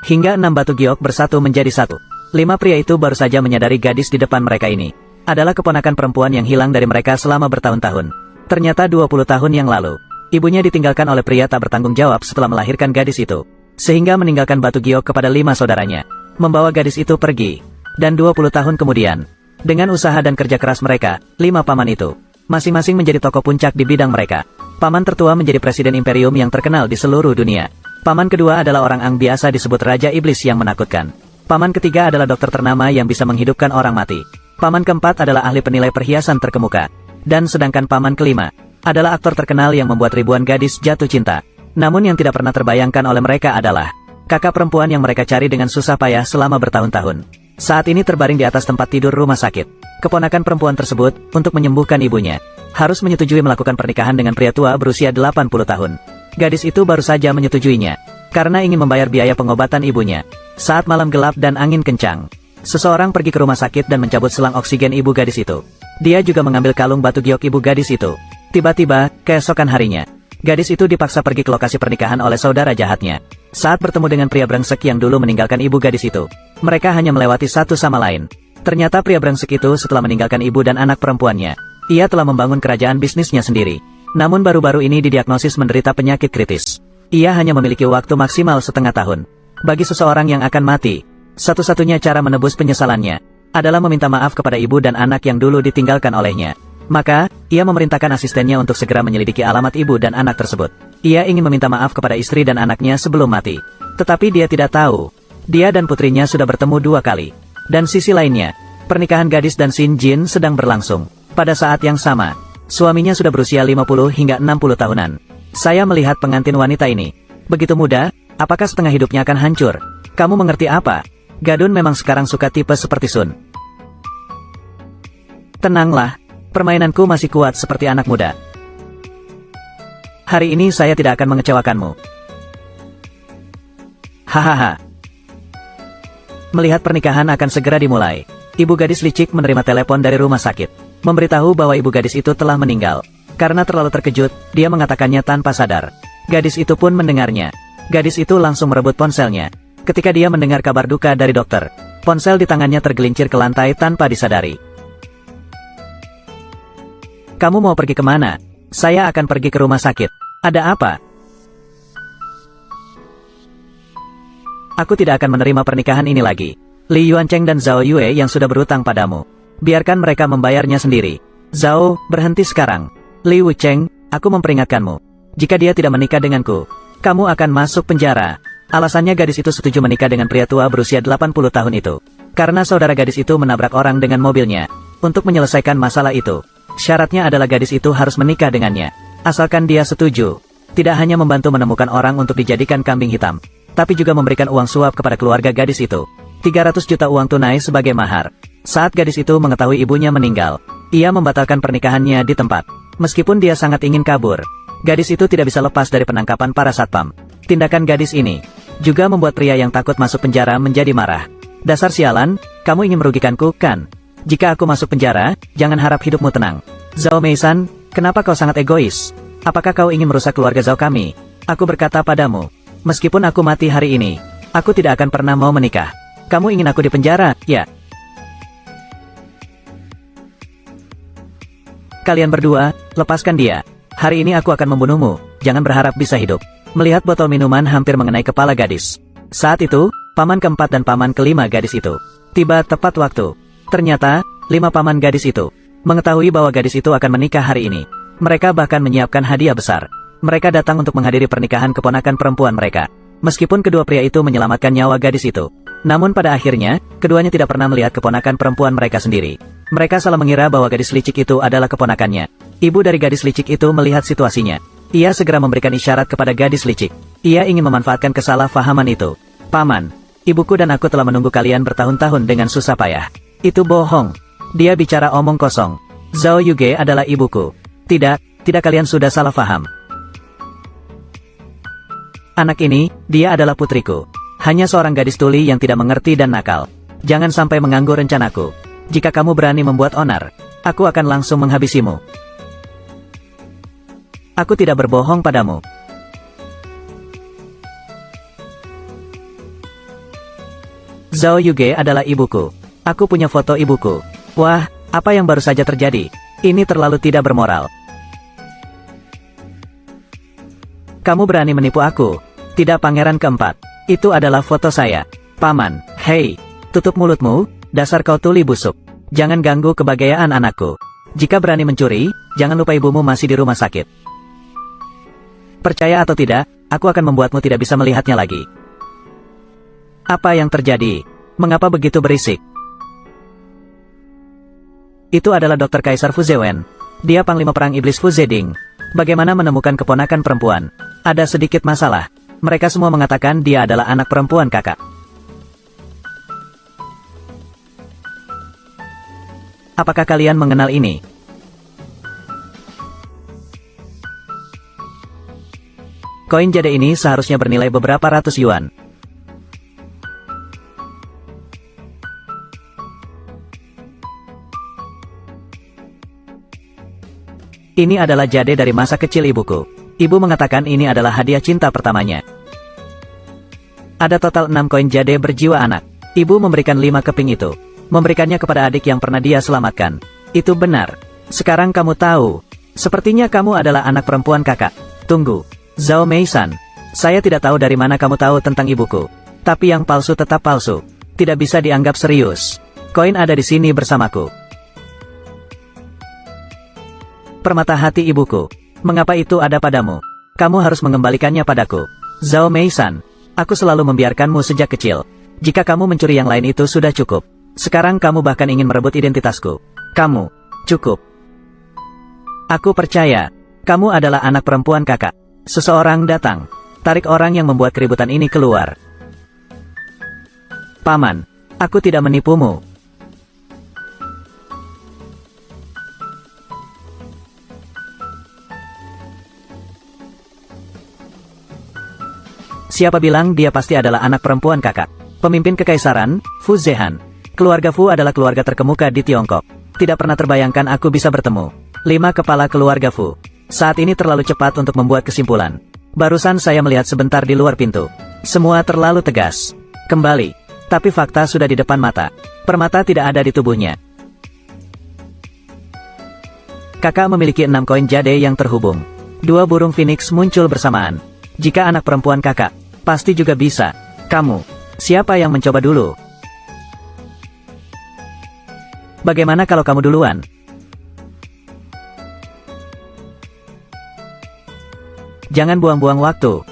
hingga 6 batu giok bersatu menjadi satu. 5 pria itu baru saja menyadari gadis di depan mereka ini adalah keponakan perempuan yang hilang dari mereka selama bertahun-tahun. Ternyata 20 tahun yang lalu, ibunya ditinggalkan oleh pria tak bertanggung jawab setelah melahirkan gadis itu, sehingga meninggalkan batu giok kepada 5 saudaranya, membawa gadis itu pergi. Dan 20 tahun kemudian, dengan usaha dan kerja keras mereka, 5 paman itu masing-masing menjadi tokoh puncak di bidang mereka. Paman tertua menjadi presiden imperium yang terkenal di seluruh dunia. Paman kedua adalah orang Ang biasa disebut Raja Iblis yang menakutkan. Paman ketiga adalah dokter ternama yang bisa menghidupkan orang mati. Paman keempat adalah ahli penilai perhiasan terkemuka. Dan sedangkan paman kelima adalah aktor terkenal yang membuat ribuan gadis jatuh cinta. Namun yang tidak pernah terbayangkan oleh mereka adalah kakak perempuan yang mereka cari dengan susah payah selama bertahun-tahun. Saat ini terbaring di atas tempat tidur rumah sakit. Keponakan perempuan tersebut, untuk menyembuhkan ibunya, harus menyetujui melakukan pernikahan dengan pria tua berusia 80 tahun. Gadis itu baru saja menyetujuinya, karena ingin membayar biaya pengobatan ibunya. Saat malam gelap dan angin kencang, seseorang pergi ke rumah sakit dan mencabut selang oksigen ibu gadis itu. Dia juga mengambil kalung batu giok ibu gadis itu. Tiba-tiba, keesokan harinya, gadis itu dipaksa pergi ke lokasi pernikahan oleh saudara jahatnya. Saat bertemu dengan pria brengsek yang dulu meninggalkan ibu gadis itu, mereka hanya melewati satu sama lain. Ternyata pria brengsek itu setelah meninggalkan ibu dan anak perempuannya, ia telah membangun kerajaan bisnisnya sendiri. Namun baru-baru ini didiagnosis menderita penyakit kritis. Ia hanya memiliki waktu maksimal setengah tahun. Bagi seseorang yang akan mati, satu-satunya cara menebus penyesalannya adalah meminta maaf kepada ibu dan anak yang dulu ditinggalkan olehnya. Maka, ia memerintahkan asistennya untuk segera menyelidiki alamat ibu dan anak tersebut. Ia ingin meminta maaf kepada istri dan anaknya sebelum mati. Tetapi dia tidak tahu, dia dan putrinya sudah bertemu 2 kali. Dan sisi lainnya, pernikahan gadis dan Shin Jin sedang berlangsung. Pada saat yang sama, suaminya sudah berusia 50 hingga 60 tahunan. Saya melihat pengantin wanita ini begitu muda, apakah setengah hidupnya akan hancur? Kamu mengerti apa? Gadun memang sekarang suka tipe seperti Sun. Tenanglah, permainanku masih kuat seperti anak muda. Hari ini saya tidak akan mengecewakanmu. Hahaha. Melihat pernikahan akan segera dimulai, ibu gadis licik menerima telepon dari rumah sakit, memberitahu bahwa ibu gadis itu telah meninggal. Karena terlalu terkejut, dia mengatakannya tanpa sadar. Gadis itu pun mendengarnya. Gadis itu langsung merebut ponselnya. Ketika dia mendengar kabar duka dari dokter, ponsel di tangannya tergelincir ke lantai tanpa disadari. Kamu mau pergi kemana? Saya akan pergi ke rumah sakit. Ada apa? Aku tidak akan menerima pernikahan ini lagi. Li Yuancheng dan Zhao Yue yang sudah berutang padamu, biarkan mereka membayarnya sendiri. Zhao, berhenti sekarang. Li Wucheng, aku memperingatkanmu. Jika dia tidak menikah denganku, kamu akan masuk penjara. Alasannya gadis itu setuju menikah dengan pria tua berusia 80 tahun itu, karena saudara gadis itu menabrak orang dengan mobilnya. Untuk menyelesaikan masalah itu, syaratnya adalah gadis itu harus menikah dengannya. Asalkan dia setuju, tidak hanya membantu menemukan orang untuk dijadikan kambing hitam, tapi juga memberikan uang suap kepada keluarga gadis itu. 300 juta uang tunai sebagai mahar. Saat gadis itu mengetahui ibunya meninggal, ia membatalkan pernikahannya di tempat. Meskipun dia sangat ingin kabur, gadis itu tidak bisa lepas dari penangkapan para satpam. Tindakan gadis ini juga membuat pria yang takut masuk penjara menjadi marah. Dasar sialan, kamu ingin merugikanku, kan? Jika aku masuk penjara, jangan harap hidupmu tenang. Zhao Meisan, kenapa kau sangat egois? Apakah kau ingin merusak keluarga Zhao kami? Aku berkata padamu, meskipun aku mati hari ini, aku tidak akan pernah mau menikah. Kamu ingin aku di penjara, ya? Kalian berdua, lepaskan dia. Hari ini aku akan membunuhmu, jangan berharap bisa hidup. Melihat botol minuman hampir mengenai kepala gadis. Saat itu, paman keempat dan paman kelima gadis itu tiba tepat waktu. Ternyata, 5 paman gadis itu mengetahui bahwa gadis itu akan menikah hari ini. Mereka bahkan menyiapkan hadiah besar. Mereka datang untuk menghadiri pernikahan keponakan perempuan mereka. Meskipun kedua pria itu menyelamatkan nyawa gadis itu, namun pada akhirnya, keduanya tidak pernah melihat keponakan perempuan mereka sendiri. Mereka salah mengira bahwa gadis licik itu adalah keponakannya. Ibu dari gadis licik itu melihat situasinya. Ia segera memberikan isyarat kepada gadis licik. Ia ingin memanfaatkan kesalahpahaman itu. Paman, ibuku dan aku telah menunggu kalian bertahun-tahun dengan susah payah. Itu bohong. Dia bicara omong kosong. Zhao Yuge adalah ibuku. Tidak kalian sudah salah paham. Anak ini, dia adalah putriku. Hanya seorang gadis tuli yang tidak mengerti dan nakal. Jangan sampai mengganggu rencanaku. Jika kamu berani membuat onar, aku akan langsung menghabisimu. Aku tidak berbohong padamu. Zhao Yuge adalah ibuku. Aku punya foto ibuku. Wah, apa yang baru saja terjadi? Ini terlalu tidak bermoral. Kamu berani menipu aku? Tidak, pangeran keempat. Itu adalah foto saya. Paman, hei, tutup mulutmu, dasar kau tuli busuk. Jangan ganggu kebahagiaan anakku. Jika berani mencuri, jangan lupa ibumu masih di rumah sakit. Percaya atau tidak, aku akan membuatmu tidak bisa melihatnya lagi. Apa yang terjadi? Mengapa begitu berisik? Itu adalah Dr. Kaisar Fu Zewen. Dia panglima perang iblis Fu Zeding. Bagaimana menemukan keponakan perempuan? Ada sedikit masalah. Mereka semua mengatakan dia adalah anak perempuan kakak. Apakah kalian mengenal ini? Koin jade ini seharusnya bernilai beberapa ratus yuan. Ini adalah jade dari masa kecil ibuku. Ibu mengatakan ini adalah hadiah cinta pertamanya. Ada total 6 koin jade berjiwa anak. Ibu memberikan 5 keping itu. Memberikannya kepada adik yang pernah dia selamatkan. Itu benar. Sekarang kamu tahu. Sepertinya kamu adalah anak perempuan kakak. Tunggu. Zhao Mei-san. Saya tidak tahu dari mana kamu tahu tentang ibuku. Tapi yang palsu tetap palsu. Tidak bisa dianggap serius. Koin ada di sini bersamaku. Permata hati ibuku. Mengapa itu ada padamu? Kamu harus mengembalikannya padaku. Zhao Mei-san. Aku selalu membiarkanmu sejak kecil. Jika kamu mencuri yang lain itu sudah cukup. Sekarang kamu bahkan ingin merebut identitasku. Kamu. Cukup. Aku percaya. Kamu adalah anak perempuan kakak. Seseorang datang. Tarik orang yang membuat keributan ini keluar. Paman. Aku tidak menipumu. Siapa bilang dia pasti adalah anak perempuan kakak? Pemimpin kekaisaran, Fu Zehan. Keluarga Fu adalah keluarga terkemuka di Tiongkok. Tidak pernah terbayangkan aku bisa bertemu 5 kepala keluarga Fu. Saat ini terlalu cepat untuk membuat kesimpulan. Barusan saya melihat sebentar di luar pintu. Semua terlalu tegas. Kembali. Tapi fakta sudah di depan mata. Permata tidak ada di tubuhnya. Kakak memiliki 6 koin jade yang terhubung. 2 burung phoenix muncul bersamaan. Jika anak perempuan kakak, pasti juga bisa. Kamu. Siapa yang mencoba dulu? Bagaimana kalau kamu duluan? Jangan buang-buang waktu.